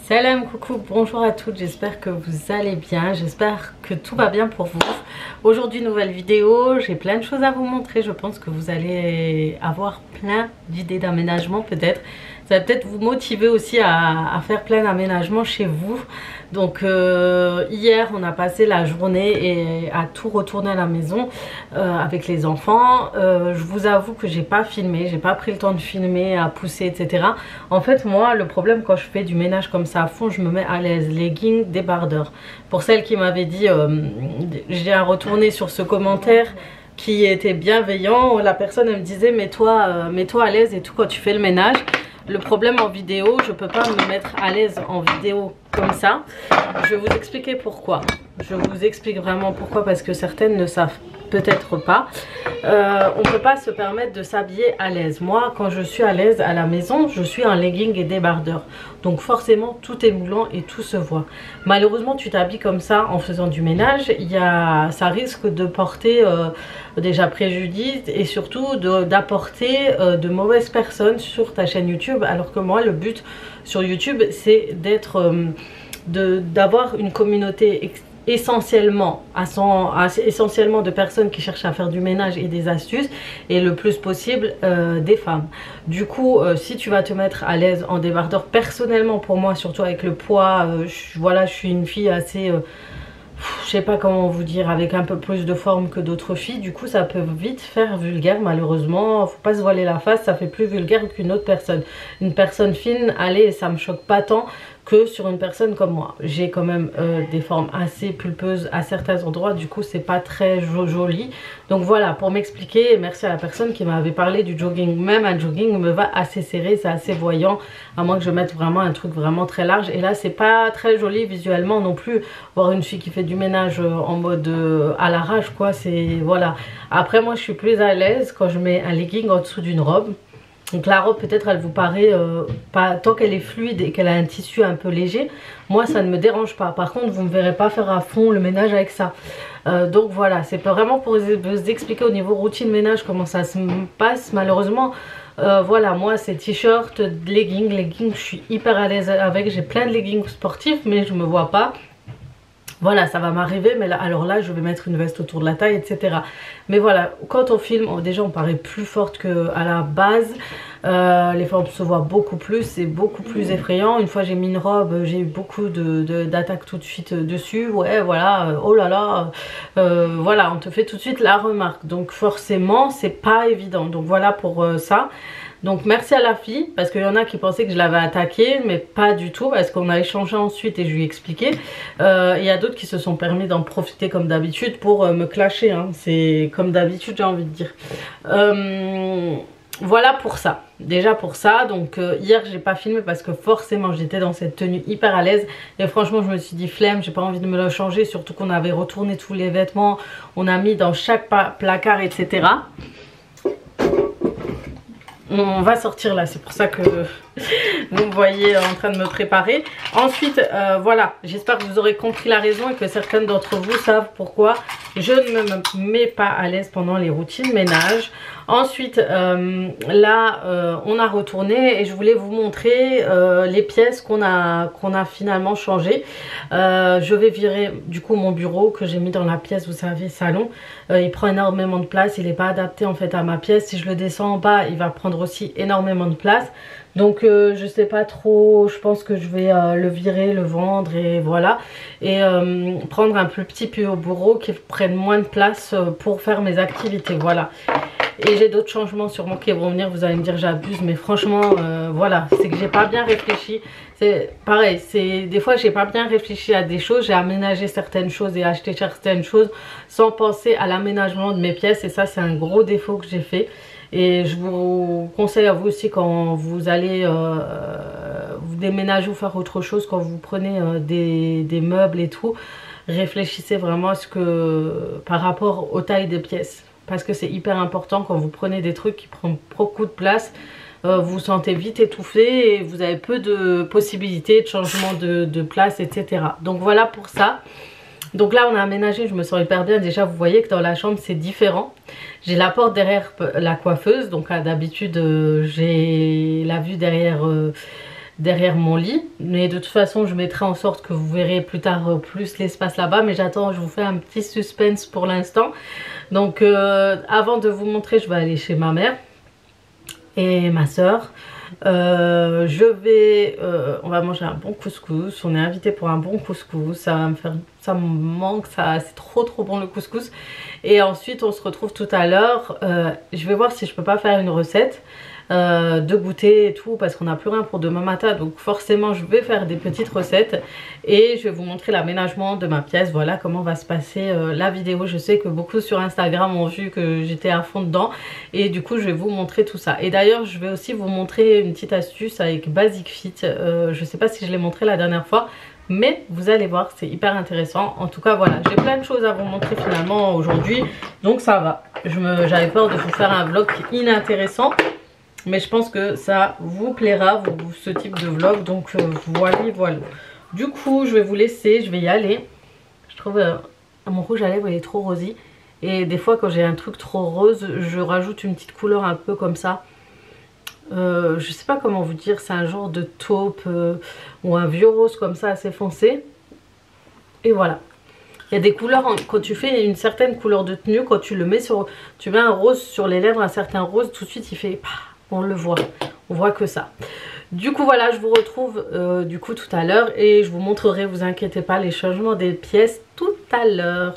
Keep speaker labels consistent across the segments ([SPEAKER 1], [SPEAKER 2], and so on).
[SPEAKER 1] Salam, coucou, bonjour à toutes, j'espère que vous allez bien, j'espère que tout va bien pour vous. Aujourd'hui, nouvelle vidéo, j'ai plein de choses à vous montrer, je pense que vous allez avoir plein d'idées d'aménagement peut-être. Ça va peut-être vous motiver aussi à faire plein d'aménagements chez vous. Donc hier on a passé la journée et à tout retourner à la maison avec les enfants. Je vous avoue que j'ai pas filmé, j'ai pas pris le temps de filmer, à pousser, etc. En fait moi le problème quand je fais du ménage comme ça à fond, je me mets à l'aise. Leggings, débardeurs. Pour celles qui m'avaient dit, j'ai à retourner sur ce commentaire qui était bienveillant, la personne elle me disait mets-toi à l'aise et tout quand tu fais le ménage. Le problème en vidéo, je peux pas me mettre à l'aise en vidéo comme ça. Je vais vous expliquer pourquoi. Je vous explique vraiment pourquoi, parce que certaines ne savent peut-être pas. On ne peut pas se permettre de s'habiller à l'aise. Moi, quand je suis à l'aise à la maison, je suis en legging et débardeur. Donc forcément, tout est moulant et tout se voit. Malheureusement, tu t'habilles comme ça en faisant du ménage. Ça risque de porter déjà préjudice et surtout d'apporter de mauvaises personnes sur ta chaîne YouTube. Alors que moi, le but sur YouTube, c'est d'avoir une communauté essentiellement de personnes qui cherchent à faire du ménage et des astuces, et le plus possible des femmes. Du coup si tu vas te mettre à l'aise en débardeur, personnellement pour moi, surtout avec le poids, voilà, je suis une fille assez je sais pas comment vous dire, avec un peu plus de forme que d'autres filles, du coup ça peut vite faire vulgaire. Malheureusement, faut pas se voiler la face, ça fait plus vulgaire qu'une autre personne. Une personne fine, allez, ça me choque pas tant que sur une personne comme moi. J'ai quand même des formes assez pulpeuses à certains endroits, du coup c'est pas très joli. Donc voilà, pour m'expliquer, merci à la personne qui m'avait parlé du jogging. Même un jogging me va assez serré, c'est assez voyant, à moins que je mette vraiment un truc vraiment très large. Et là c'est pas très joli visuellement non plus, voir une fille qui fait du ménage en mode à l'arrache quoi, c'est voilà. Après moi je suis plus à l'aise quand je mets un legging en dessous d'une robe. Donc la robe peut-être elle vous paraît pas, tant qu'elle est fluide et qu'elle a un tissu un peu léger, moi ça ne me dérange pas. Par contre vous ne me verrez pas faire à fond le ménage avec ça. Donc voilà, c'est vraiment pour vous expliquer au niveau routine ménage comment ça se passe. Malheureusement voilà, moi c'est t-shirt, leggings, je suis hyper à l'aise avec. J'ai plein de leggings sportifs mais je me vois pas. Voilà, ça va m'arriver, mais là, alors là, je vais mettre une veste autour de la taille, etc. Mais voilà, quand on filme, déjà, on paraît plus forte qu'à la base. Les formes se voient beaucoup plus, c'est beaucoup plus effrayant. Une fois, j'ai mis une robe, j'ai eu beaucoup d'attaques tout de suite dessus. Ouais, voilà, oh là là, voilà, on te fait tout de suite la remarque. Donc forcément, c'est pas évident. Donc voilà pour ça. Donc merci à la fille, parce qu'il y en a qui pensaient que je l'avais attaquée, mais pas du tout, parce qu'on a échangé ensuite et je lui ai expliqué. Il y a d'autres qui se sont permis d'en profiter comme d'habitude pour me clasher, hein. C'est comme d'habitude, j'ai envie de dire. Voilà pour ça, déjà pour ça. Donc hier j'ai pas filmé parce que forcément j'étais dans cette tenue hyper à l'aise. Et franchement je me suis dit flemme, j'ai pas envie de me le changer, surtout qu'on avait retourné tous les vêtements, on a mis dans chaque placard, etc. On va sortir là, c'est pour ça que vous me voyez en train de me préparer. Ensuite, voilà, j'espère que vous aurez compris la raison et que certaines d'entre vous savent pourquoi je ne me mets pas à l'aise pendant les routines ménage. Ensuite, là, on a retourné et je voulais vous montrer les pièces qu'on a finalement changées. Je vais virer du coup mon bureau que j'ai mis dans la pièce, vous savez, salon. Il prend énormément de place, il n'est pas adapté en fait à ma pièce. Si je le descends en bas, il va prendre aussi énormément de place. Donc je sais pas trop, je pense que je vais le virer, le vendre et voilà. Et prendre un plus petit bureau qui prenne moins de place pour faire mes activités, voilà. Et j'ai d'autres changements sûrement qui vont venir, vous allez me dire j'abuse, mais franchement voilà, c'est que j'ai pas bien réfléchi. C'est pareil, c'est des fois j'ai pas bien réfléchi à des choses, j'ai aménagé certaines choses et acheté certaines choses sans penser à l'aménagement de mes pièces, et ça c'est un gros défaut que j'ai fait. Et je vous conseille à vous aussi, quand vous allez vous déménager ou faire autre chose, quand vous prenez des meubles et tout, réfléchissez vraiment à ce que par rapport aux tailles des pièces. Parce que c'est hyper important quand vous prenez des trucs qui prennent beaucoup de place. Vous vous sentez vite étouffé et vous avez peu de possibilités de changement de place, etc. Donc voilà pour ça. Donc là on a aménagé, je me sens hyper bien. Déjà vous voyez que dans la chambre c'est différent. J'ai la porte derrière la coiffeuse. Donc d'habitude j'ai la vue derrière derrière mon lit. Mais de toute façon, je mettrai en sorte que vous verrez plus tard plus l'espace là-bas. Mais j'attends, je vous fais un petit suspense pour l'instant. Donc avant de vous montrer, je vais aller chez ma mère et ma soeur. On va manger un bon couscous. On est invité pour un bon couscous. Ça va me faire, ça me manque, c'est trop bon le couscous. Et ensuite on se retrouve tout à l'heure. Je vais voir si je peux pas faire une recette de goûter et tout, parce qu'on n'a plus rien pour demain matin, donc forcément je vais faire des petites recettes et je vais vous montrer l'aménagement de ma pièce. Voilà comment va se passer la vidéo. Je sais que beaucoup sur Instagram ont vu que j'étais à fond dedans et du coup je vais vous montrer tout ça. Et d'ailleurs je vais aussi vous montrer une petite astuce avec Basic Fit. Je sais pas si je l'ai montré la dernière fois, mais vous allez voir, c'est hyper intéressant. En tout cas voilà, j'ai plein de choses à vous montrer finalement aujourd'hui, donc ça va. J'avais peur de vous faire un vlog inintéressant, mais je pense que ça vous plaira, ce type de vlog. Donc voilà. Du coup, je vais vous laisser, je vais y aller. Je trouve mon rouge à lèvres il est trop rosy. Et des fois quand j'ai un truc trop rose, je rajoute une petite couleur un peu comme ça. Je sais pas comment vous dire, c'est un genre de taupe ou un vieux rose comme ça assez foncé. Et voilà. Il y a des couleurs, quand tu fais une certaine couleur de tenue, quand tu le mets sur, tu mets un rose sur les lèvres, un certain rose, tout de suite il fait... On le voit, on voit que ça. Du coup voilà, je vous retrouve du coup tout à l'heure et je vous montrerai, vous inquiétez pas, les changements des pièces tout à l'heure.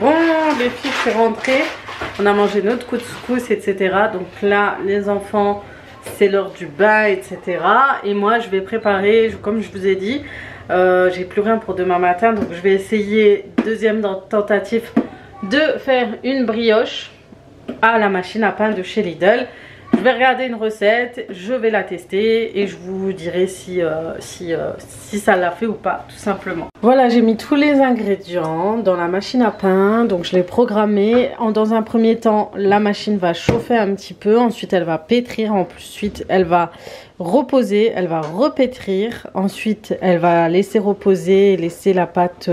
[SPEAKER 1] Bon les filles, je suis rentrée, on a mangé notre couscous etc. Donc là les enfants c'est l'heure du bain etc. Et moi je vais préparer, comme je vous ai dit, j'ai plus rien pour demain matin. Donc je vais essayer, deuxième tentative, de faire une brioche à la machine à pain de chez Lidl. Je vais regarder une recette, je vais la tester et je vous dirai si ça l'a fait ou pas, tout simplement. Voilà, j'ai mis tous les ingrédients dans la machine à pain, donc je l'ai programmé. Dans un premier temps, la machine va chauffer un petit peu, ensuite elle va pétrir, ensuite elle va reposer, elle va repétrir, ensuite elle va laisser reposer, laisser la pâte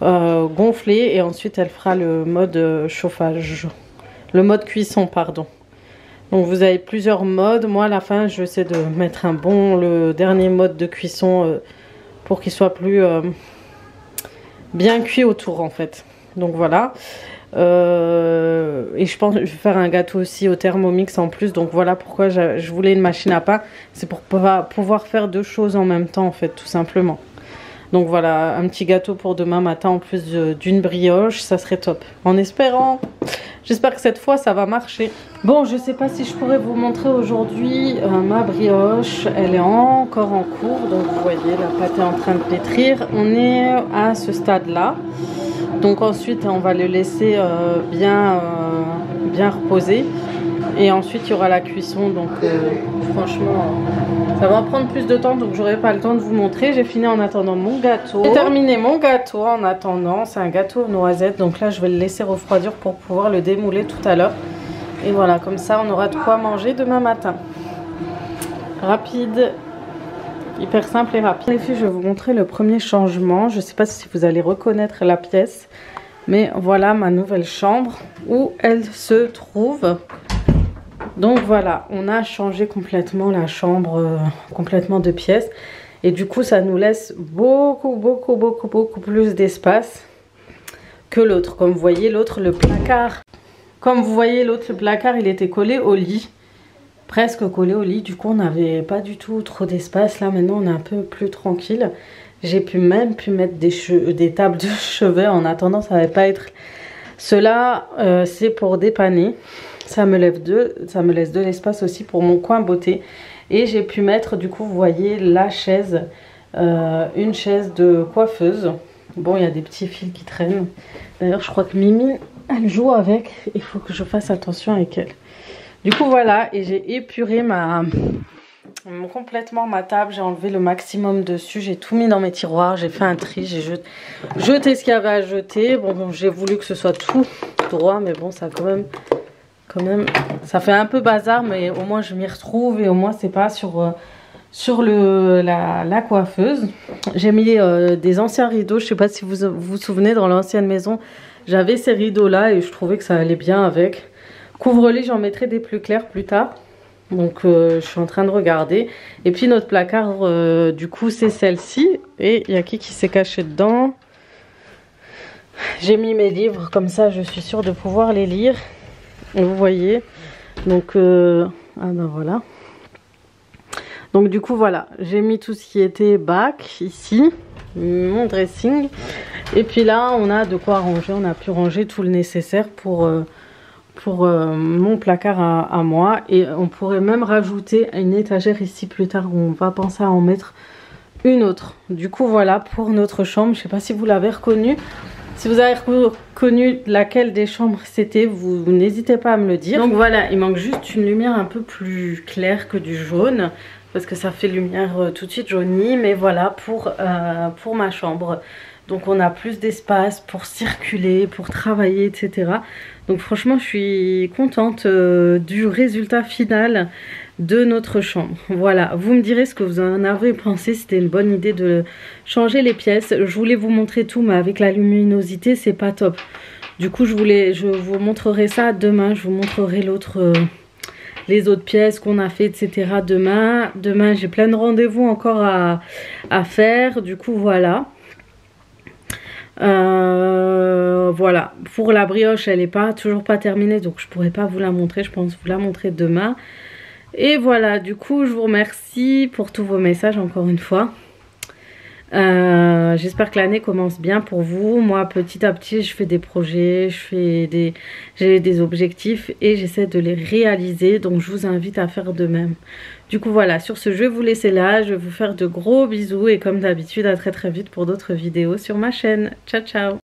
[SPEAKER 1] gonfler et ensuite elle fera le mode chauffage, le mode cuisson pardon. Donc vous avez plusieurs modes. Moi à la fin j'essaie de mettre le dernier mode de cuisson pour qu'il soit plus bien cuit autour en fait. Donc voilà. Et je pense que je vais faire un gâteau aussi au Thermomix en plus. Donc voilà pourquoi je voulais une machine à pain. C'est pour pouvoir faire deux choses en même temps en fait, tout simplement. Donc voilà, un petit gâteau pour demain matin en plus d'une brioche, ça serait top. En espérant, j'espère que cette fois ça va marcher. Bon, je sais pas si je pourrais vous montrer aujourd'hui ma brioche. Elle est encore en cours, donc vous voyez la pâte est en train de pétrir. On est à ce stade là. Donc ensuite on va le laisser bien reposer. Et ensuite il y aura la cuisson, donc franchement ça va prendre plus de temps, donc j'aurai pas le temps de vous montrer. J'ai fini en attendant mon gâteau. J'ai terminé mon gâteau en attendant, c'est un gâteau aux noisettes, donc là je vais le laisser refroidir pour pouvoir le démouler tout à l'heure. Et voilà, comme ça on aura de quoi manger demain matin. Rapide, hyper simple et rapide. Les filles, je vais vous montrer le premier changement. Je sais pas si vous allez reconnaître la pièce, mais voilà ma nouvelle chambre où elle se trouve. Donc voilà, on a changé complètement la chambre, complètement de pièces. Et du coup, ça nous laisse beaucoup plus d'espace que l'autre. Comme vous voyez, l'autre, le placard. Comme vous voyez, l'autre, le placard, il était collé au lit. Presque collé au lit. Du coup, on n'avait pas du tout trop d'espace. Là, maintenant, on est un peu plus tranquille. J'ai même pu mettre des tables de chevet. En attendant, ça ne va pas être... Cela, c'est pour dépanner. Ça me laisse de l'espace aussi pour mon coin beauté. Et j'ai pu mettre, du coup, vous voyez, la chaise, une chaise de coiffeuse. Bon, il y a des petits fils qui traînent. D'ailleurs, je crois que Mimi, elle joue avec. Il faut que je fasse attention avec elle. Du coup, voilà. Et j'ai épuré complètement ma table. J'ai enlevé le maximum dessus. J'ai tout mis dans mes tiroirs. J'ai fait un tri. J'ai jeté ce qu'il y avait à jeter. Bon, j'ai voulu que ce soit tout droit. Mais bon, ça a quand même quand même. Ça fait un peu bazar, mais au moins je m'y retrouve et au moins c'est pas sur la coiffeuse. J'ai mis des anciens rideaux. Je sais pas si vous vous souvenez, dans l'ancienne maison, j'avais ces rideaux là et je trouvais que ça allait bien avec. Couvre-lit, j'en mettrai des plus clairs plus tard. Donc je suis en train de regarder. Et puis notre placard, du coup, c'est celle-ci. Et il y a qui s'est caché dedans? J'ai mis mes livres, comme ça je suis sûre de pouvoir les lire. Et vous voyez. Donc, ah ben voilà. Donc du coup voilà, j'ai mis tout ce qui était bac ici, mon dressing. Et puis là on a de quoi ranger, on a pu ranger tout le nécessaire pour mon placard à moi. Et on pourrait même rajouter une étagère ici plus tard où on va penser à en mettre une autre. Du coup voilà pour notre chambre, je sais pas si vous l'avez reconnue. Si vous avez reconnu laquelle des chambres c'était, vous n'hésitez pas à me le dire. Donc voilà, il manque juste une lumière un peu plus claire que du jaune, parce que ça fait lumière tout de suite jaunie. Mais voilà pour ma chambre. Donc on a plus d'espace pour circuler, pour travailler, etc. Donc franchement je suis contente du résultat final de notre chambre. Voilà, vous me direz ce que vous en avez pensé. C'était une bonne idée de changer les pièces. Je voulais vous montrer tout, mais avec la luminosité c'est pas top. Du coup je vous montrerai ça demain. Je vous montrerai les autres pièces qu'on a fait, etc. demain j'ai plein de rendez-vous encore à faire. Du coup voilà. Voilà, pour la brioche elle est toujours pas terminée, donc je pourrais pas vous la montrer. Je pense vous la montrer demain. Et voilà, du coup je vous remercie pour tous vos messages encore une fois. J'espère que l'année commence bien pour vous. Moi petit à petit je fais des projets, j'ai des objectifs et j'essaie de les réaliser, donc je vous invite à faire de même. Du coup voilà, sur ce je vais vous laisser là, je vais vous faire de gros bisous et comme d'habitude à très très vite pour d'autres vidéos sur ma chaîne. Ciao ciao.